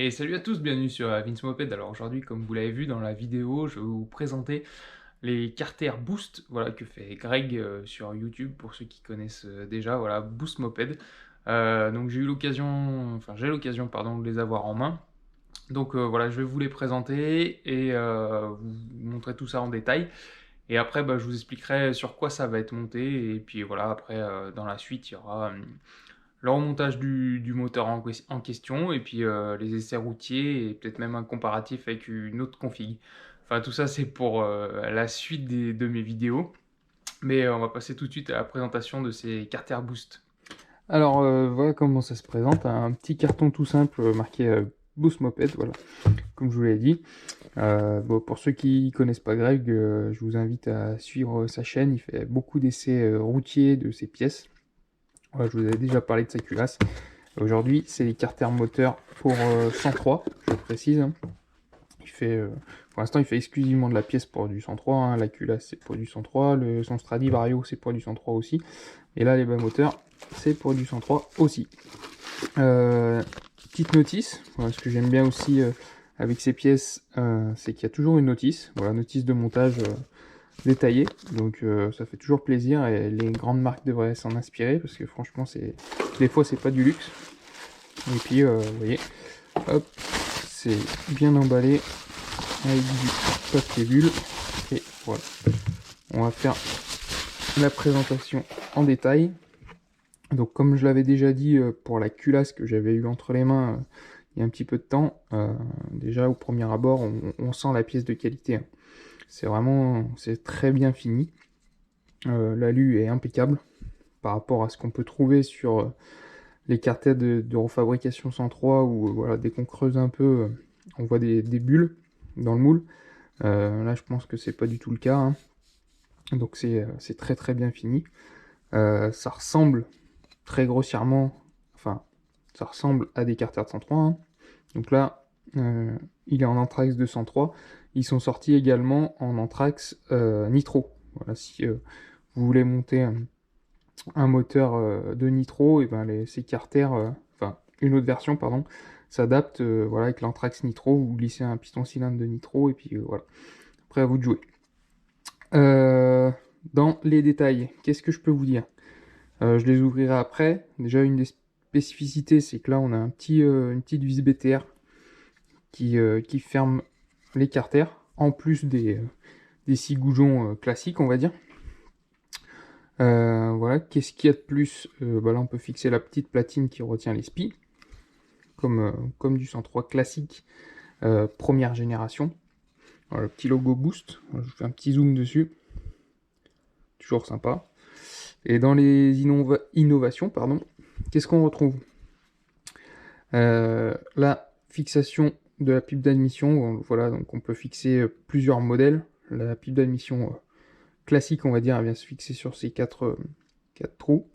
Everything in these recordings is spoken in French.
Et salut à tous, bienvenue sur Vince Moped. Alors aujourd'hui, comme vous l'avez vu dans la vidéo, je vais vous présenter les carters Boost, voilà, que fait Greg sur YouTube pour ceux qui connaissent déjà, voilà, Boost Moped. Donc j'ai l'occasion, pardon, de les avoir en main. Donc voilà, je vais vous les présenter et vous montrer tout ça en détail. Et après, bah, je vous expliquerai sur quoi ça va être monté. Et puis voilà, après, dans la suite, il y aura le remontage du moteur en question, et puis les essais routiers, et peut-être même un comparatif avec une autre config. Enfin, tout ça, c'est pour la suite de mes vidéos. Mais on va passer tout de suite à la présentation de ces carters Boost. Alors, voilà comment ça se présente. Un petit carton tout simple marqué Boost Moped, voilà, comme je vous l'ai dit. Bon, pour ceux qui ne connaissent pas Greg, je vous invite à suivre sa chaîne. Il fait beaucoup d'essais routiers de ses pièces. Voilà, je vous avais déjà parlé de sa culasse. Aujourd'hui, c'est les carters moteurs pour 103, je précise. Il fait, pour l'instant, il fait exclusivement de la pièce pour du 103. Hein. La culasse, c'est pour du 103. Son Stradivario, c'est pour du 103 aussi. Et là, les bas moteurs, c'est pour du 103 aussi. Petite notice, voilà, ce que j'aime bien aussi avec ces pièces, c'est qu'il y a toujours une notice. Voilà, notice de montage détaillée. Donc ça fait toujours plaisir et les grandes marques devraient s'en inspirer parce que franchement, des fois, c'est pas du luxe. Et puis, vous voyez, hop, c'est bien emballé avec du papier bulle. Et voilà, on va faire la présentation en détail. Donc, comme je l'avais déjà dit pour la culasse que j'avais eu entre les mains il y a un petit peu de temps, déjà au premier abord, on sent la pièce de qualité. Hein. C'est très bien fini. L'alu est impeccable par rapport à ce qu'on peut trouver sur les carters de refabrication 103 où voilà, dès qu'on creuse un peu, on voit des bulles dans le moule. Là, je pense que c'est pas du tout le cas. Hein. Donc c'est très très bien fini. Ça ressemble très grossièrement, enfin, ça ressemble à des carters de 103. Hein. Donc là, il est en Anthrax 203. Ils sont sortis également en Anthrax Nitro. Voilà, si vous voulez monter un moteur de nitro, et ben ces carters, enfin une autre version pardon, s'adapte voilà, avec l'Anthrax Nitro, vous glissez un piston cylindre de nitro et puis voilà, après à vous de jouer. Dans les détails, qu'est-ce que je peux vous dire? Je les ouvrirai après. Déjà une des spécificités, c'est que là on a une petite vis BTR qui ferme les carters, en plus des 6 goujons classiques on va dire. Voilà, qu'est-ce qu'il y a de plus? Bah là, on peut fixer la petite platine qui retient les spies, comme du 103 classique, première génération. Voilà, le petit logo Boost, je vous fais un petit zoom dessus, toujours sympa. Et dans les innovations, pardon, qu'est-ce qu'on retrouve? La fixation de la pipe d'admission, voilà, donc on peut fixer plusieurs modèles. La pipe d'admission classique, on va dire, elle vient se fixer sur ces quatre trous.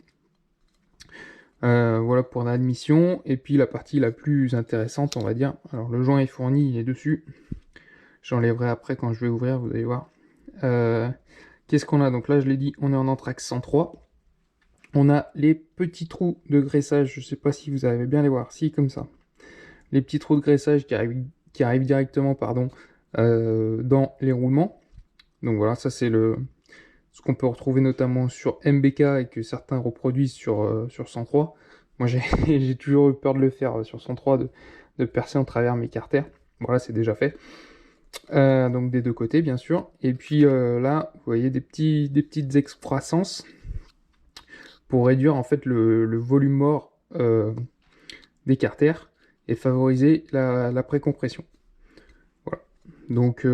Voilà pour l'admission. Et puis la partie la plus intéressante, on va dire. Alors le joint est fourni, il est dessus. J'enlèverai après quand je vais ouvrir, vous allez voir. Qu'est-ce qu'on a? Donc là, je l'ai dit, on est en Anthrax 103. On a les petits trous de graissage. Je ne sais pas si vous allez bien les voir. Si, comme ça. Les petits trous de graissage qui arrivent directement pardon, dans les roulements. Donc voilà, ça c'est ce qu'on peut retrouver notamment sur MBK et que certains reproduisent sur 103. Moi j'ai toujours eu peur de le faire sur 103, de percer en travers mes carters. Voilà, c'est déjà fait. Donc des deux côtés bien sûr. Et puis là, vous voyez des petites excroissances pour réduire en fait le volume mort des carters et favoriser la précompression. Voilà. Donc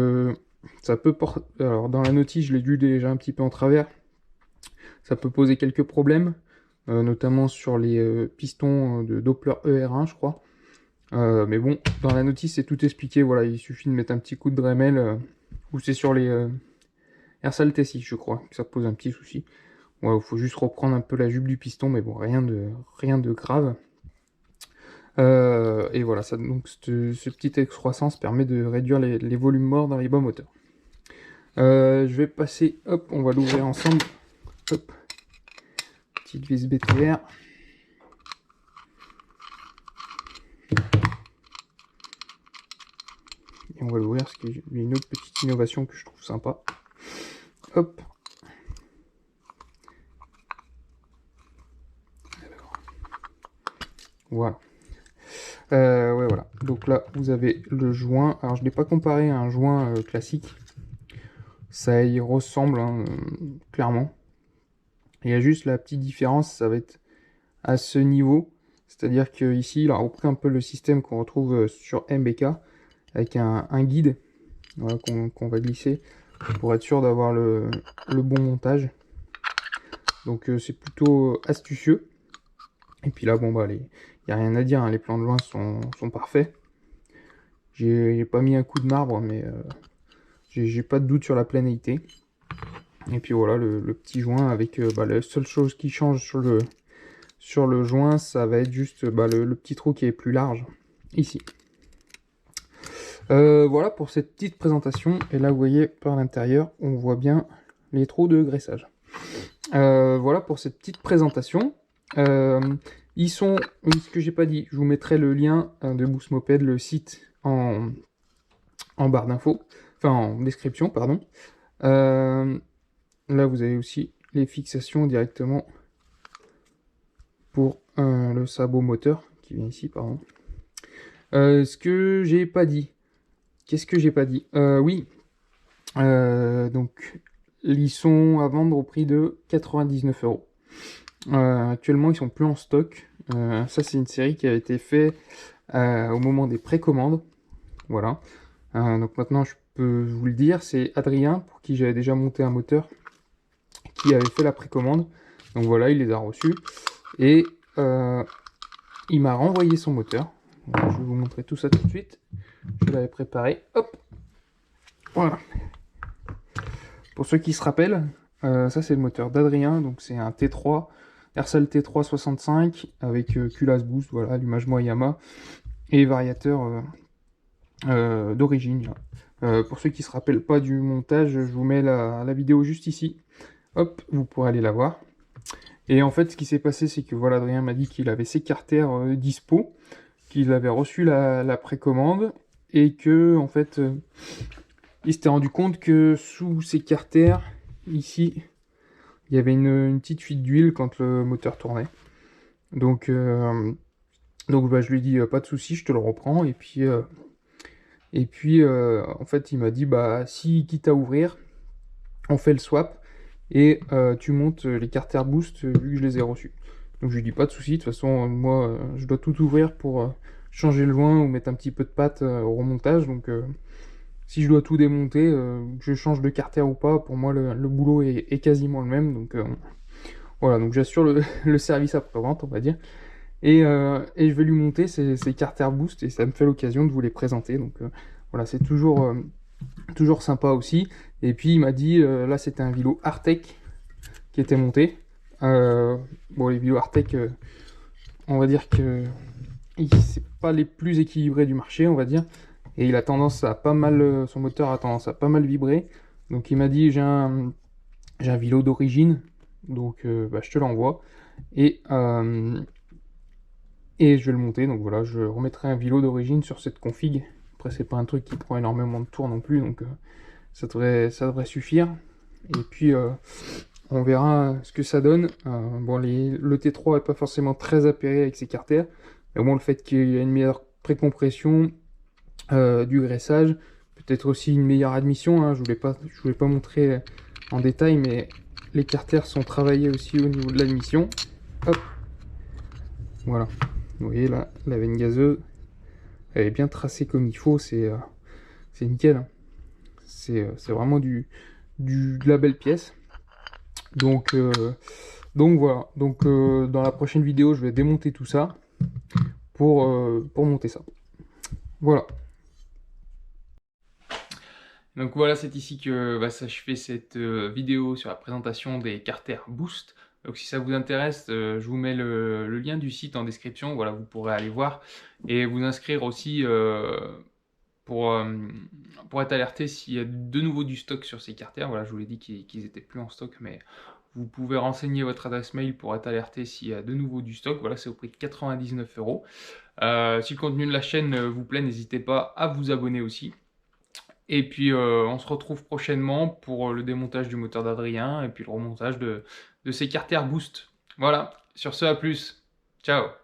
ça peut porter. Alors dans la notice, je l'ai lu déjà un petit peu en travers. Ça peut poser quelques problèmes, notamment sur les pistons de Doppler ER1, je crois. Mais bon, dans la notice, c'est tout expliqué. Voilà, il suffit de mettre un petit coup de Dremel, ou c'est sur les Ersal T6, je crois, que ça pose un petit souci. Ouais, il faut juste reprendre un peu la jupe du piston, mais bon, rien de grave. Et voilà, ça, donc ce petit excroissance permet de réduire les volumes morts dans les bas moteurs. Je vais passer, hop, on va l'ouvrir ensemble. Hop, petite vis BTR. Et on va l'ouvrir parce qu'il y a une autre petite innovation que je trouve sympa. Hop. Alors. Voilà. Ouais, voilà. Donc là, vous avez le joint. Alors, je ne l'ai pas comparé à un joint classique. Ça y ressemble, hein, clairement. Il y a juste la petite différence, ça va être à ce niveau. C'est-à-dire qu'ici, il a repris un peu le système qu'on retrouve sur MBK, avec un guide, voilà, qu'on va glisser pour être sûr d'avoir le bon montage. Donc c'est plutôt astucieux. Et puis là, bon, bah, il n'y a rien à dire, hein, les plans de joint sont parfaits. J'ai pas mis un coup de marbre, mais j'ai pas de doute sur la planéité. Et puis voilà, le petit joint avec la seule chose qui change sur le joint, ça va être juste le petit trou qui est plus large, ici. Voilà pour cette petite présentation. Et là, vous voyez, par l'intérieur, on voit bien les trous de graissage. Voilà pour cette petite présentation. Ils sont, ce que j'ai pas dit, je vous mettrai le lien de Boost Moped, le site en barre d'infos, enfin en description, pardon. Là, vous avez aussi les fixations directement pour le sabot moteur qui vient ici, pardon. Ce que j'ai pas dit. Qu'est-ce que j'ai pas dit? Oui. Donc, ils sont à vendre au prix de 99 €. Actuellement, ils sont plus en stock. Ça, c'est une série qui a été faite au moment des précommandes. Voilà. Donc maintenant, je peux vous le dire, c'est Adrien, pour qui j'avais déjà monté un moteur, qui avait fait la précommande. Donc voilà, il les a reçus. Et il m'a renvoyé son moteur. Donc, je vais vous montrer tout ça tout de suite. Je l'avais préparé. Hop. Voilà. Pour ceux qui se rappellent, ça c'est le moteur d'Adrien. Donc c'est un T3, Ersal T3 65 avec culasse boost, voilà, allumage Moyama et variateur d'origine. Pour ceux qui se rappellent pas du montage, je vous mets la vidéo juste ici. Hop, vous pourrez aller la voir. Et en fait, ce qui s'est passé, c'est que voilà, Adrien m'a dit qu'il avait ses carters dispo, qu'il avait reçu la précommande et que en fait, il s'était rendu compte que sous ses carters, ici, il y avait une petite fuite d'huile quand le moteur tournait. Donc je lui ai dit pas de souci, je te le reprends. Et puis en fait, il m'a dit bah si quitte à ouvrir, on fait le swap et tu montes les carters boost vu que je les ai reçus. Donc je lui dis pas de souci, de toute façon moi je dois tout ouvrir pour changer le joint ou mettre un petit peu de pâte au remontage. Donc si je dois tout démonter, que je change de carter ou pas, pour moi le boulot est quasiment le même. Donc voilà, donc j'assure le service après-vente, on va dire. Et je vais lui monter ces carters boost et ça me fait l'occasion de vous les présenter. Donc voilà, c'est toujours sympa aussi. Et puis il m'a dit, là c'était un vélo Artec qui était monté. Bon, les vélos Artec, on va dire que c'est pas les plus équilibrés du marché, on va dire. Et il a tendance à pas mal, son moteur a tendance à pas mal vibrer. Donc il m'a dit, j'ai un vélo d'origine, donc je te l'envoie. Et je vais le monter, donc voilà, je remettrai un vélo d'origine sur cette config. Après, c'est pas un truc qui prend énormément de tours non plus, donc ça devrait suffire. Et puis, on verra ce que ça donne. Bon, le T3 n'est pas forcément très appairé avec ses carters, mais au moins le fait qu'il y ait une meilleure précompression, du graissage, peut-être aussi une meilleure admission, hein. Je voulais pas montrer en détail, mais les carters sont travaillés aussi au niveau de l'admission. Hop, voilà. Vous voyez là, la veine gazeuse, elle est bien tracée comme il faut, c'est nickel, hein. C'est vraiment de la belle pièce. Donc voilà. Donc dans la prochaine vidéo, je vais démonter tout ça pour monter ça. Voilà. Donc voilà, c'est ici que va s'achever cette vidéo sur la présentation des carters Boost. Donc si ça vous intéresse, je vous mets le lien du site en description. Voilà, vous pourrez aller voir et vous inscrire aussi pour être alerté s'il y a de nouveau du stock sur ces carters. Voilà, je vous l'ai dit qu'ils étaient plus en stock, mais vous pouvez renseigner votre adresse mail pour être alerté s'il y a de nouveau du stock. Voilà, c'est au prix de 99 €. Si le contenu de la chaîne vous plaît, n'hésitez pas à vous abonner aussi. Et puis on se retrouve prochainement pour le démontage du moteur d'Adrien et puis le remontage de ses carters boost. Voilà, sur ce, à plus. Ciao.